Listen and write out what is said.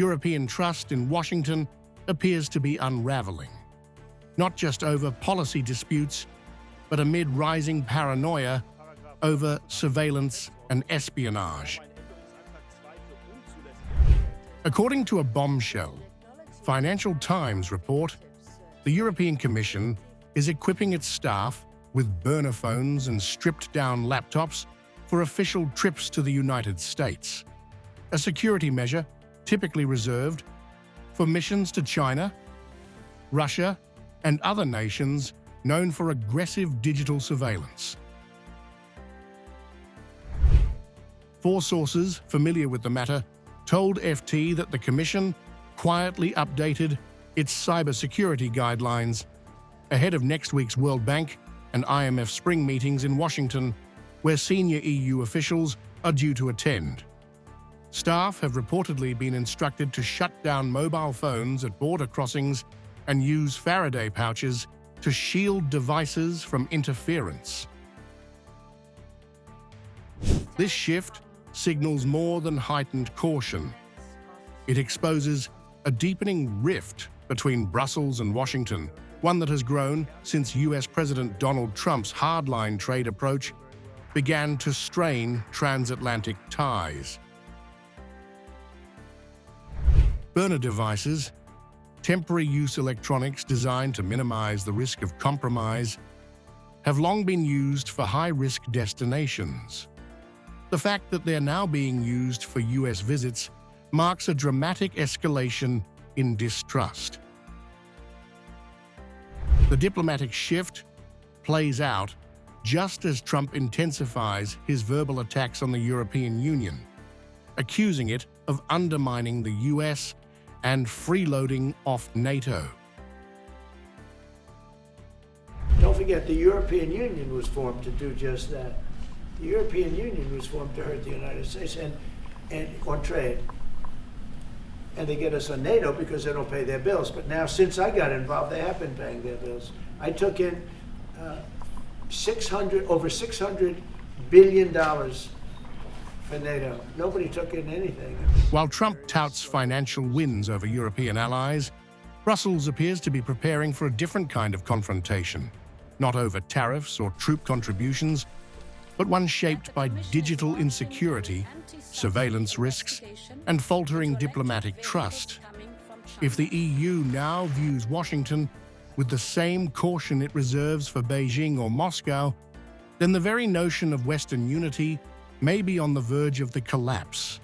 European trust in Washington appears to be unraveling, not just over policy disputes, but amid rising paranoia over surveillance and espionage. According to a bombshell Financial Times report, the European Commission is equipping its staff with burner phones and stripped-down laptops for official trips to the United States, a security measure typically reserved for missions to China, Russia, and other nations known for aggressive digital surveillance. Four sources familiar with the matter told FT that the Commission quietly updated its cybersecurity guidelines ahead of next week's World Bank and IMF spring meetings in Washington, where senior EU officials are due to attend. Staff have reportedly been instructed to shut down mobile phones at border crossings and use Faraday pouches to shield devices from interference. This shift signals more than heightened caution. It exposes a deepening rift between Brussels and Washington, one that has grown since US President Donald Trump's hardline trade approach began to strain transatlantic ties. Burner devices, temporary use electronics designed to minimize the risk of compromise, have long been used for high-risk destinations. The fact that they're now being used for US visits marks a dramatic escalation in distrust. The diplomatic shift plays out just as Trump intensifies his verbal attacks on the European Union, accusing it of undermining the US and freeloading off NATO. Don't forget, the European Union was formed to do just that. The European Union was formed to hurt the United States and on trade. And they get us on NATO because they don't pay their bills. But now, since I got involved, they have been paying their bills. I took in over $600 billion for NATO. Nobody took in anything. While Trump touts financial wins over European allies, Brussels appears to be preparing for a different kind of confrontation, not over tariffs or troop contributions, but one shaped by digital insecurity, surveillance risks, and faltering diplomatic trust. If the EU now views Washington with the same caution it reserves for Beijing or Moscow, then the very notion of Western unity may be on the verge of the collapse.